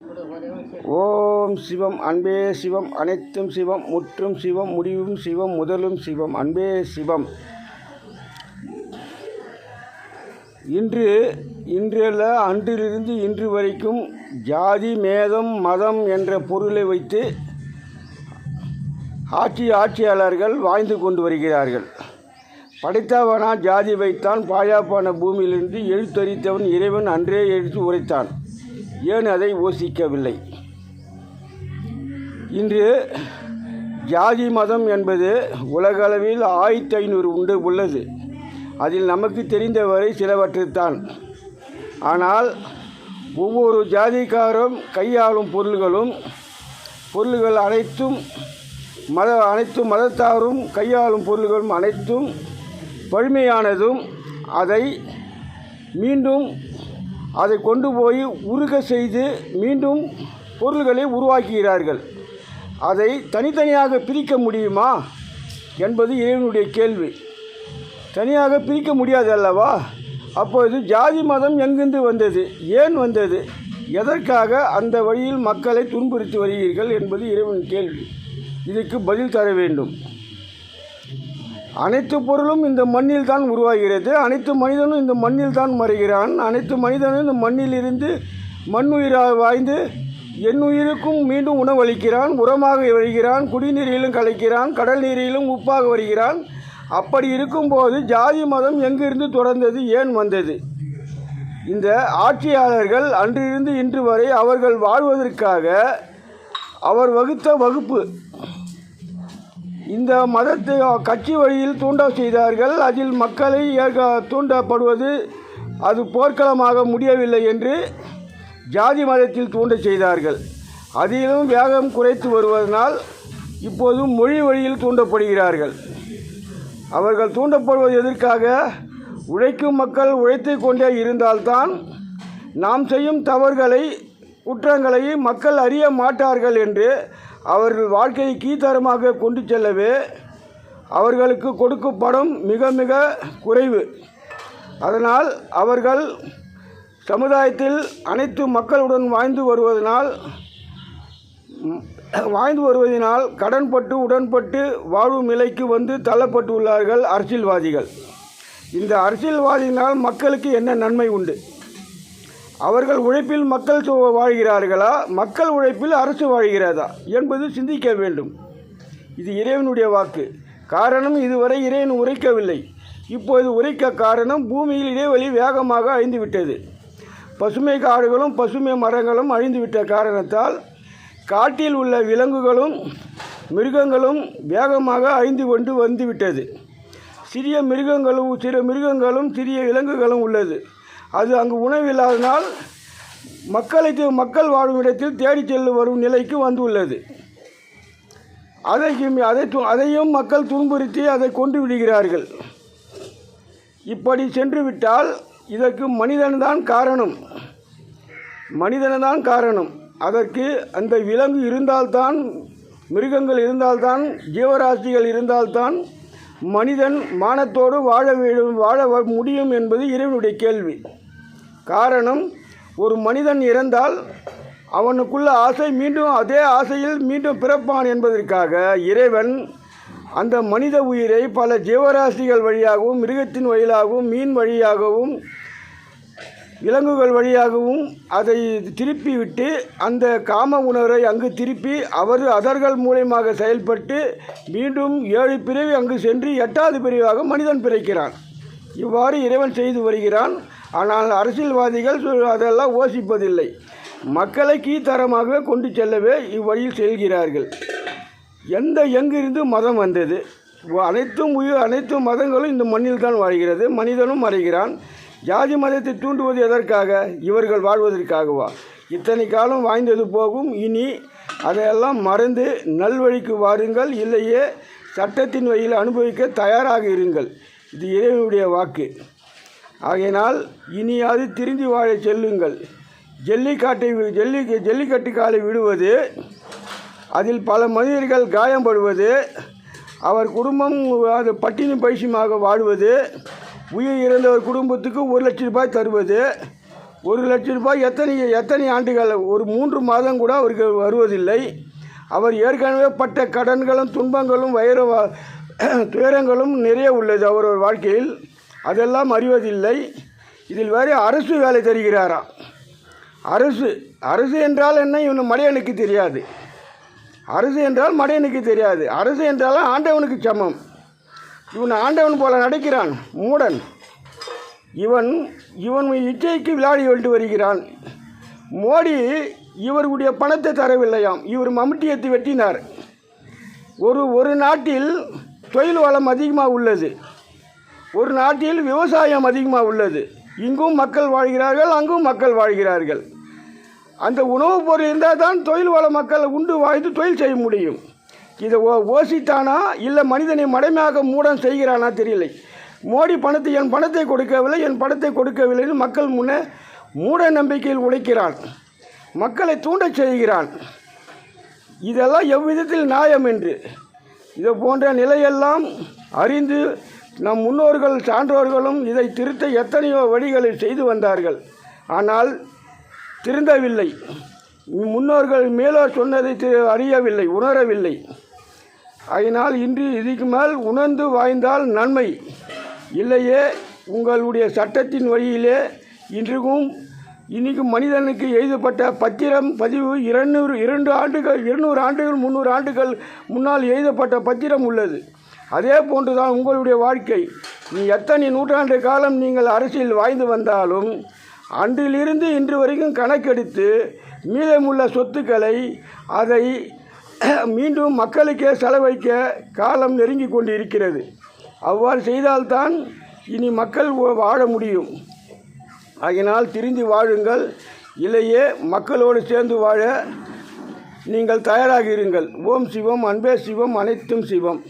ஓம் சிவம் அன்பே சிவம் அனைத்தும் சிவம் முற்றும் சிவம் முடிவும் சிவம் முதலும் சிவம் அன்பே சிவம். இன்றல்ல அன்றிலிருந்து இன்று வரைக்கும் ஜாதி மேதம் மதம் என்ற பொருளை வைத்து ஆட்சியாளர்கள் வாழ்ந்து கொண்டு வருகிறார்கள். படைத்தவனா ஜாதி வைத்தான், பாழாப்பான பூமியிலிருந்து எழுத்தறித்தவன் இறைவன் அன்றே எழுத்து உரைத்தான், ஏன் அதை யோசிக்கவில்லை? இன்று ஜாதி மதம் என்பது உலகளவில் 1500 உள்ளது. அதில் நமக்கு தெரிந்தவரை சிலவற்றுத்தான். ஆனால் ஒவ்வொரு ஜாதிக்காரும் கையாளும் பொருள்கள் அனைத்து மதத்தாரும் கையாளும் பொருள்களும் அனைத்தும் பழமையானதும் அதை கொண்டு போய் உருக செய்து மீண்டும் பொருள்களை உருவாக்குகிறார்கள். அதை தனித்தனியாக பிரிக்க முடியுமா என்பது இறைவனுடைய கேள்வி. தனியாக பிரிக்க முடியாது அல்லவா? அப்பொழுது ஜாதி மதம் எங்கிருந்து வந்தது? ஏன் வந்தது? எதற்காக அந்த வழியில் மக்களை துன்புறுத்தி வருகிறீர்கள் என்பது இறைவன் கேள்வி. இதற்கு பதில் தர வேண்டும். அனைத்து பொருளும் இந்த மண்ணில் தான் உருவாகிறது. அனைத்து மனிதனும் இந்த மண்ணில் தான் மறைகிறான். அனைத்து மனிதனும் இந்த மண்ணில் இருந்து மண்ணுயிராக வாய்ந்து என்னுயிருக்கும் மீண்டும் உணவளிக்கிறான், உரமாக வருகிறான், குடிநீரிலும் கலைக்கிறான், கடல் நீரிலும் உப்பாக வருகிறான். அப்படி இருக்கும்போது ஜாதி மதம் எங்கிருந்து தொடர்ந்தது? ஏன் வந்தது? இந்த ஆட்சியாளர்கள் அன்றிலிருந்து இன்று வரை அவர்கள் வாழ்வதற்காக அவர் வகுத்த வகுப்பு இந்த மதத்தை கட்சி வழியில் தூண்ட செய்தார்கள். அதில் மக்களை தூண்டப்படுவது அது போர்க்களமாக முடியவில்லை என்று ஜாதி மதத்தில் தூண்ட செய்தார்கள். அதிலும் வேகம் குறைத்து வருவதனால் இப்போது மொழி வழியில் தூண்டப்படுகிறார்கள். அவர்கள் தூண்டப்படுவது எதற்காக? உழைக்கும் மக்கள் உழைத்து கொண்டே இருந்தால்தான் நாம் செய்யும் தவறுகளை குற்றங்களை மக்கள் அறிய மாட்டார்கள் என்று அவர்கள் வாழ்க்கையை கீழ்த்தரமாக கொண்டு செல்லவே அவர்களுக்கு கொடுக்கப்படும் மிக மிக குறைவு. அதனால் அவர்கள் சமுதாயத்தில் அனைத்து மக்களுடன் வாழ்ந்து வருவதனால் கடன்பட்டு உடன்பட்டு வாழும் நிலைக்கு வந்து தள்ளப்பட்டுள்ளார்கள் அரசியல்வாதிகள். இந்த அரசியல்வாதியினால் மக்களுக்கு என்ன நன்மை உண்டு? அவர்கள் உழைப்பில் மக்கள் வாழ்கிறார்களா? மக்கள் உழைப்பில் அரசு வாழ்கிறதா என்பது சிந்திக்க வேண்டும். இது இறைவனுடைய வாக்கு. காரணம், இதுவரை இறைவன் உரைக்கவில்லை. இப்போது உரைக்க காரணம், பூமியில் இடைவெளி வேகமாக அழிந்துவிட்டது. பசுமை காடுகளும் பசுமை மரங்களும் அழிந்துவிட்ட காரணத்தால் காட்டில் உள்ள விலங்குகளும் மிருகங்களும் வேகமாக அழிந்து கொண்டு வந்துவிட்டது. சிறிய மிருகங்களும் சிறிய விலங்குகளும் உள்ளது. அது அங்கு உணவில்லாதனால் மக்கள் வாழும் இடத்தில் தேடி செல்ல வரும் நிலைக்கு வந்துள்ளது. அதையும் மக்கள் துன்புறுத்தி அதை கொண்டு விடுகிறார்கள். இப்படி சென்று விட்டால் இதற்கு மனிதன்தான் காரணம். அதற்கு அந்த விலங்கு இருந்தால்தான், மிருகங்கள் இருந்தால்தான், ஜீவராசிகள் இருந்தால்தான் மனிதன் மானத்தோடு வாழ முடியும் என்பது இறைவனுடைய கேள்வி. காரணம், ஒரு மனிதன் இறந்தால் அவனுக்குள்ள ஆசை மீண்டும் அதே ஆசையில் மீண்டும் பிறப்பான் என்பதற்காக இறைவன் அந்த மனித உயிரை பல ஜீவராசிகள் வழியாகவும், மிருகத்தின் வழியாகவும், மீன் வழியாகவும், விலங்குகள் வழியாகவும் அதை திருப்பி விட்டு அந்த காம உணர்வை அங்கு திருப்பி அதர்கள் மூலமாக செயல்பட்டு மீண்டும் 7 பிறவி அங்கு சென்று 8வது பிறவியாக மனிதன் பிறக்கிறான். இவ்வாறு இறைவன் செய்து வருகிறான். ஆனால் அரசியல்வாதிகள் அதெல்லாம் யோசிப்பதில்லை. மக்களை கீழ்த்தரமாக கொண்டு செல்லவே இவ்வழியில் செல்கிறார்கள். எங்கிருந்து மதம் வந்தது? அனைத்து மதங்களும் இந்த மண்ணில் தான் வாழ்கிறது. மனிதனும் மறைகிறான். ஜாதி மதத்தை தூண்டுவது எதற்காக? இவர்கள் வாழ்வதற்காகவா? இத்தனை காலம் வாழ்ந்தது போகும். இனி அதையெல்லாம் மறந்து நல்வழிக்கு வாருங்கள், இல்லையே சட்டத்தின் வழியில் அனுபவிக்க தயாராக இருங்கள். இது இறைவனுடைய வாக்கு. ஆகையினால் இனியாவது திருந்தி வாழ செல்லுங்கள். ஜல்லிக்கட்டு காலை விடுவது, அதில் பல மனிதர்கள் காயப்படுவது, அவர் குடும்பம் அது பட்டினி பைசியமாக வாழ்வது, உயிர் இறந்தவர் குடும்பத்துக்கு 1 லட்சம் ரூபாய் தருவது, 1,00,000 எத்தனை ஆண்டுகள், ஒரு 3 மாதம் கூட அவருக்கு வருவதில்லை. அவர் ஏற்கனவே பட்ட கடன்களும் துன்பங்களும் துயரங்களும் நிறைய உள்ளது அவர் வாழ்க்கையில், அதெல்லாம் அறிவதில்லை. இதில் வேறு அரசு வேலை தருகிறாராம். அரசு என்றால் என்ன இவனு மடையனுக்கு தெரியாது. அரசு என்றால் மடையனுக்கு தெரியாது. அரசு என்றாலும் ஆண்டவனுக்கு சமம். இவன் ஆண்டவன் போல நடக்கிறான் மூடன். இவன் இச்சைக்கு விளையாடி கொண்டு வருகிறான். மோடி இவருடைய பணத்தை தரவில்லையாம். இவர் மம்முட்டியத்தை வெட்டினார். ஒரு நாட்டில் தொழில் வளம் அதிகமாக உள்ளது, ஒரு நாட்டில் விவசாயம் அதிகமாக உள்ளது. இங்கும் மக்கள் வாழ்கிறார்கள், அங்கும் மக்கள் வாழ்கிறார்கள். அந்த உணவுப் பொருள் இருந்தால் தான் தொழில் வள மக்கள் உண்டு வாழ்ந்து தொழில் செய்ய முடியும். இதை ஓசித்தானா இல்லை மனிதனை மடமையாக மூடன் செய்கிறானா தெரியலை. மோடி என் பணத்தை கொடுக்கவில்லைன்னு மக்கள் முன்னே மூட நம்பிக்கையில் உழைக்கிறான், மக்களை தூண்டச் செய்கிறான். இதெல்லாம் எவ்விதத்தில் நியாயம் என்று இதை போன்ற நிலையெல்லாம் அறிந்து நம் முன்னோர்கள் சான்றோர்களும் இதை திருத்த எத்தனையோ வழிகளை செய்து வந்தார்கள். ஆனால் திருந்தவில்லை. முன்னோர்கள் மேலோர் சொன்னதை அறியவில்லை, உணரவில்லை. அதனால் இன்று இதுக்கு மேல் உணர்ந்து வாழ்ந்தால் நன்மை. இல்லையே உங்களுடைய சட்டத்தின் வழியிலே இன்றைக்கும் மனிதனுக்கு எழுதப்பட்ட பத்திரம் பதிவு 200 ஆண்டுகள் 300 ஆண்டுகள் முன்னால் எழுதப்பட்ட பத்திரம் உள்ளது. அதே போன்றுதான் உங்களுடைய வாழ்க்கை. நீ எத்தனை நூற்றாண்டு காலம் நீங்கள் அரசியல் வாழ்ந்து வந்தாலும் அன்றிலிருந்து இன்று வரைக்கும் கணக்கெடுத்து மீதமுள்ள சொத்துக்களை அதை மீண்டும் மக்களுக்கே செலவழிக்க காலம் நெருங்கி கொண்டு இருக்கிறது. அவ்வாறு செய்தால்தான் இனி மக்கள் வாழ முடியும். ஆகினால் திருந்தி வாழுங்கள். இல்லையே மக்களோடு சேர்ந்து வாழ நீங்கள் தயாராக இருங்கள். ஓம் சிவம், அன்பே சிவம், அனைத்தும் சிவம்.